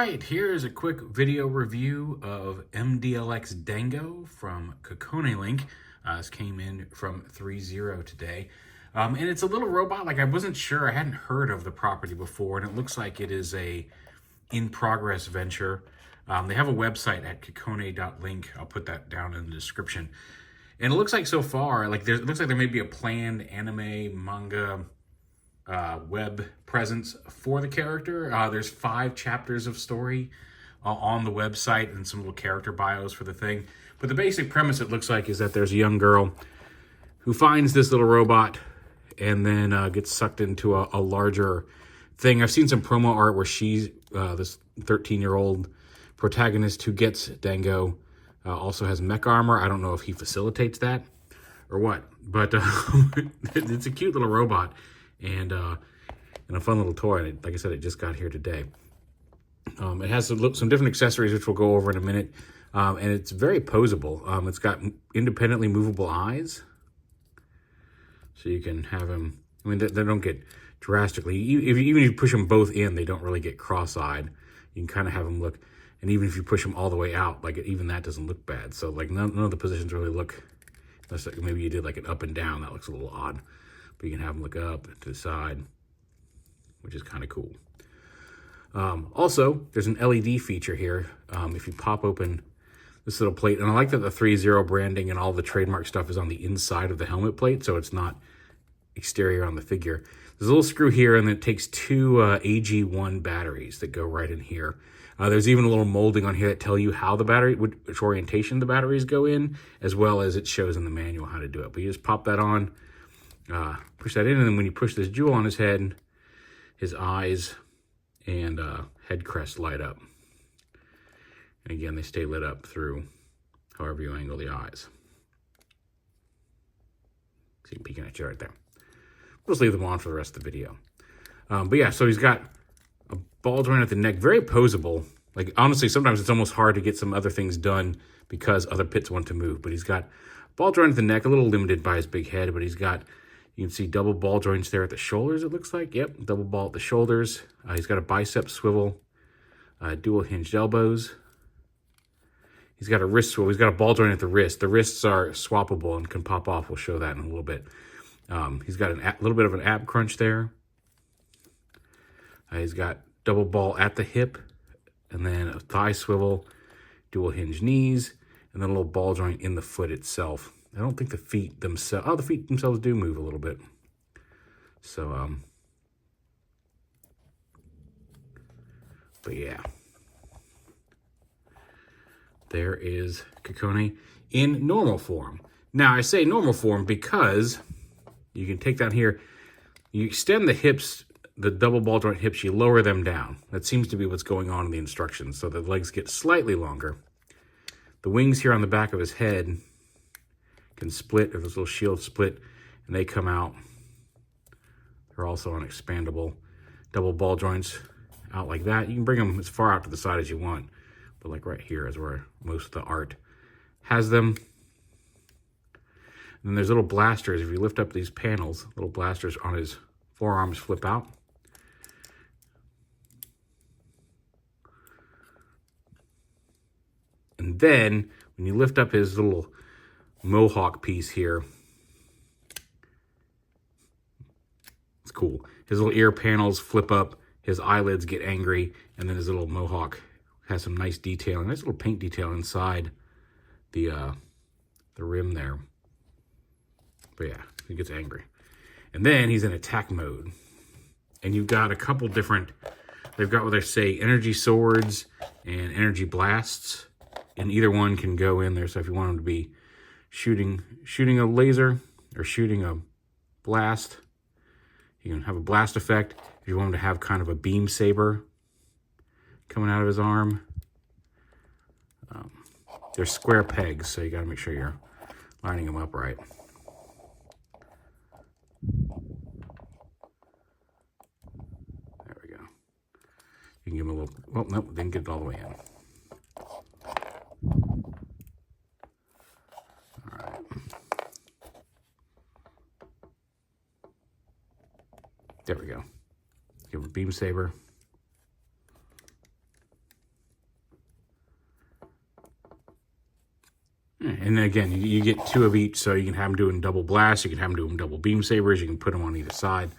right, here's a quick video review of MDLX Dango from Kokone Link. This came in from Threezero today. And it's a little robot. Like, I wasn't sure, I hadn't heard of the property before, and it looks like it is a in-progress venture. They have a website at kokone.link. I'll put that down in the description. And it looks like so far, like it looks like there may be a planned anime, manga, web presence for the character. There's 5 chapters of story on the website and some little character bios for the thing. But the basic premise, it looks like, is that there's a young girl who finds this little robot and then gets sucked into a larger thing. I've seen some promo art where she's this 13-year-old protagonist who gets Dango also has mech armor. I don't know if he facilitates that or what, but it's a cute little robot and a fun little toy. And like I said, it just got here today. It has some different accessories, which we'll go over in a minute. And it's very posable. It's got independently movable eyes. So you can have him, I mean, they don't get drastically, even if you push them both in, they don't really get cross-eyed. You can kind of have them look, and even if you push them all the way out, like even that doesn't look bad. So like none of the positions really look, unless like maybe you did like an up and down, that looks a little odd. But you can have them look up to the side, which is kind of cool. Also, there's an LED feature here. If you pop open this little plate, and I like that the Threezero branding and all the trademark stuff is on the inside of the helmet plate, so it's not exterior on the figure. There's a little screw here, and it takes 2 AG1 batteries that go right in here. There's even a little molding on here that tell you how the battery, which orientation the batteries go in, as well as it shows in the manual how to do it. But you just pop that on, push that in, and then when you push this jewel on his head, his eyes and head crest light up. And again, they stay lit up through however you angle the eyes. See, peeking at you right there. We'll just leave them on for the rest of the video. But yeah, so he's got a ball joint at the neck, very posable. Like, honestly, sometimes it's almost hard to get some other things done because other pits want to move. But he's got ball joint at the neck, a little limited by his big head, but he's got, you can see double ball joints there at the shoulders, it looks like. Yep, double ball at the shoulders. He's got a bicep swivel, dual hinged elbows. He's got a wrist swivel. He's got a ball joint at the wrist. The wrists are swappable and can pop off. We'll show that in a little bit. He's got a little bit of an ab crunch there. He's got double ball at the hip, and then a thigh swivel, dual hinge knees, and then a little ball joint in the foot itself. I don't think the feet themselves, the feet themselves do move a little bit. So, but yeah. There is Kokone in normal form. Now, I say normal form because you can take down here, you extend the hips, the double ball joint hips, you lower them down. That seems to be what's going on in the instructions. So the legs get slightly longer. The wings here on the back of his head can split, if this little shield split, and they come out. They're also on expandable double ball joints out like that. You can bring them as far out to the side as you want. But like right here is where most of the art has them. And then there's little blasters. If you lift up these panels, little blasters on his forearms flip out. And then when you lift up his little mohawk piece here, it's cool. His little ear panels flip up, his eyelids get angry, and then his little mohawk has some nice detailing, nice little paint detail inside the rim there. But yeah, he gets angry. And then he's in attack mode. And you've got a couple different, they've got what they say, energy swords and energy blasts. And either one can go in there. So if you want him to be shooting a laser or shooting a blast, you can have a blast effect. If you want him to have kind of a beam saber coming out of his arm. They're square pegs, so you got to make sure you're lining them up right. There we go. You can give him a little, well, nope, didn't get it all the way in. All right. There we go. Give him a beam saber. And again, you get 2 of each, so you can have them doing double blast, you can have them doing double beam sabers, you can put them on either side.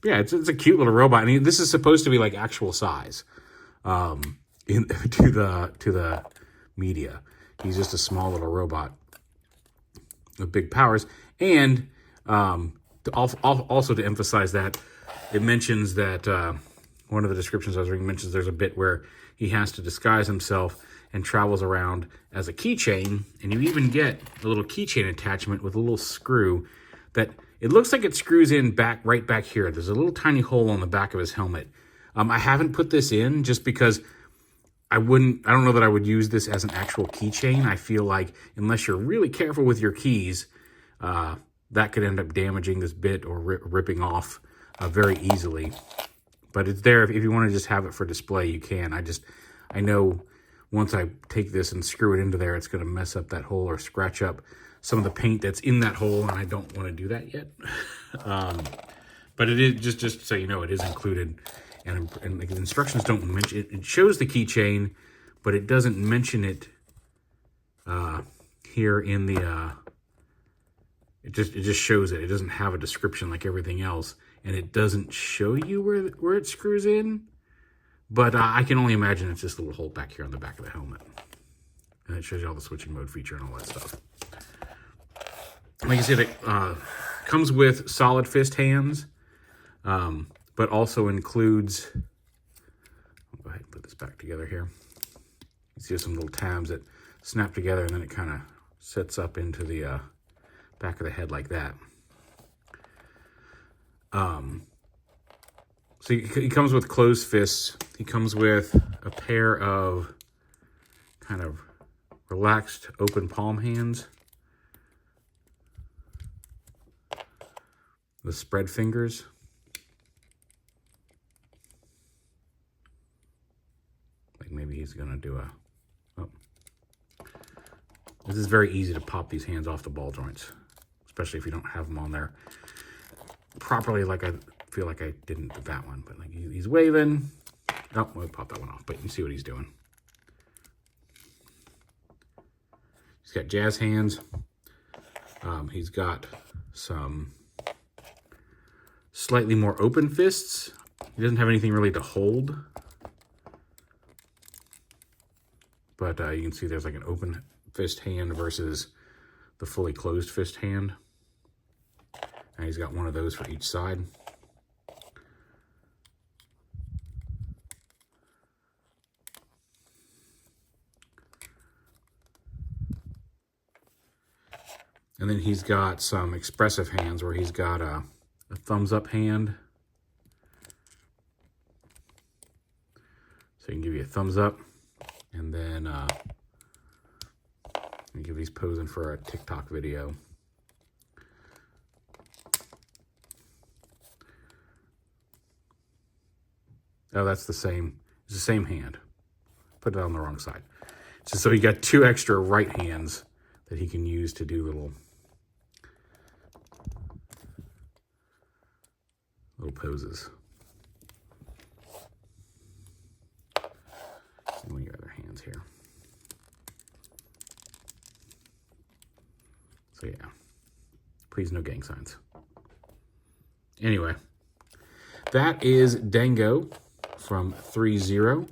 Yeah, it's a cute little robot. I mean, this is supposed to be like actual size to the media. He's just a small little robot with big powers. And also to emphasize that, it mentions that one of the descriptions I was reading mentions there's a bit where he has to disguise himself and travels around as a keychain, and you even get a little keychain attachment with a little screw that it looks like it screws in right back here. There's a little tiny hole on the back of his helmet. I haven't put this in just because I don't know that I would use this as an actual keychain. I feel like unless you're really careful with your keys, that could end up damaging this bit or ripping off very easily. But it's there. If you want to just have it for display, you can. I know once I take this and screw it into there, it's going to mess up that hole or scratch up some of the paint that's in that hole, and I don't want to do that yet. But it is, just so you know, it is included. And the instructions don't mention it. It shows the keychain, but it doesn't mention it here in the... It just shows it. It doesn't have a description like everything else, and it doesn't show you where it screws in. But I can only imagine it's just a little hole back here on the back of the helmet. And it shows you all the switching mode feature and all that stuff. Like I said, it comes with solid fist hands, but also includes... I'll go ahead and put this back together here. You see some little tabs that snap together, and then it kind of sets up into the back of the head like that. So he comes with closed fists. He comes with a pair of kind of relaxed open palm hands with spread fingers. Like maybe he's gonna do a... Oh. This is very easy to pop these hands off the ball joints, especially if you don't have them on there properly, like I feel like I didn't with that one. But like he's waving. Oh, we'll pop that one off, but you can see what he's doing. He's got jazz hands. He's got some slightly more open fists. He doesn't have anything really to hold. But you can see there's like an open fist hand versus the fully closed fist hand. And he's got one of those for each side. And then he's got some expressive hands where he's got a thumbs up hand. So he can give you a thumbs up. And then give he's posing for a TikTok video. Oh, that's the same. It's the same hand. Put it on the wrong side. So he got 2 extra right hands that he can use to do little poses. And one of your other hands here. So yeah, please no gang signs. Anyway, that is Dango from Threezero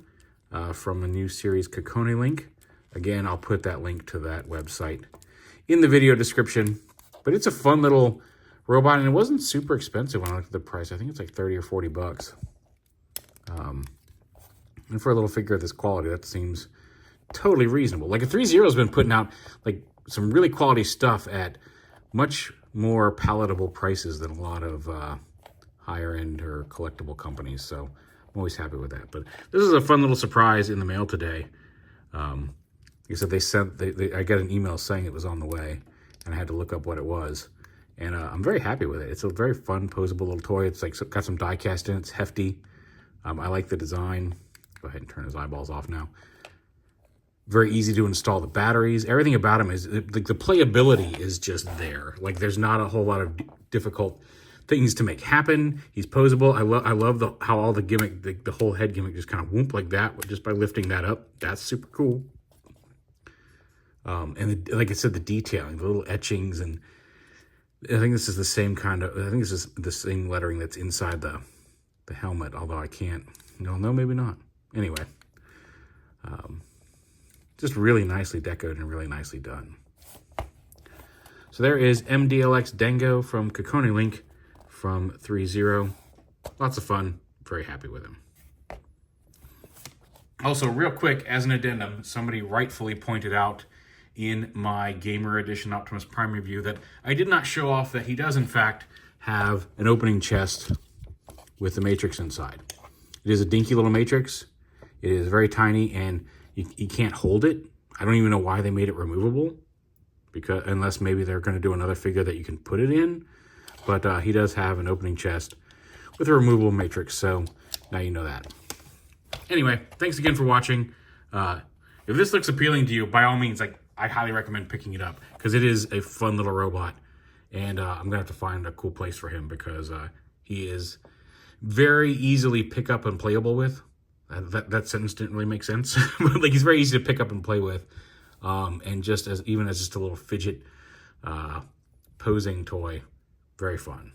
from a new series, Kokone Link. Again, I'll put that link to that website in the video description. But it's a fun little robot, and it wasn't super expensive when I looked at the price. I think it's like 30 or 40 bucks. And for a little figure of this quality, that seems totally reasonable. Like, a Threezero's been putting out like some really quality stuff at much more palatable prices than a lot of higher end or collectible companies. So I'm always happy with that. But this is a fun little surprise in the mail today. Like I said, I got an email saying it was on the way, and I had to look up what it was. And I'm very happy with it. It's a very fun, posable little toy. It's like got some die cast in it. It's hefty. I like the design. Go ahead and turn his eyeballs off now. Very easy to install the batteries. Everything about him is, like, the playability is just there. Like, there's not a whole lot of difficult things to make happen. He's posable. I love how all the gimmick, the whole head gimmick just kind of whoop like that just by lifting that up. That's super cool. Like I said, the detailing, the little etchings, and I think this is the same kind of, I think this is the same lettering that's inside the helmet, although I can't, no, maybe not. Anyway, just really nicely decorated and really nicely done. So there is MDLX Dango from Kokone Link from Threezero. Lots of fun. Very happy with him. Also, real quick, as an addendum, somebody rightfully pointed out in my Gamer Edition Optimus Prime review that I did not show off that he does, in fact, have an opening chest with the matrix inside. It is a dinky little matrix. It is very tiny, and you can't hold it. I don't even know why they made it removable, because unless maybe they're going to do another figure that you can put it in. But he does have an opening chest with a removable matrix, so now you know that. Anyway, thanks again for watching. If this looks appealing to you, by all means, I highly recommend picking it up, because it is a fun little robot, and I'm going to have to find a cool place for him, because he is very easily pick up and playable with. That sentence didn't really make sense. But he's very easy to pick up and play with, and even as just a little fidget posing toy, very fun.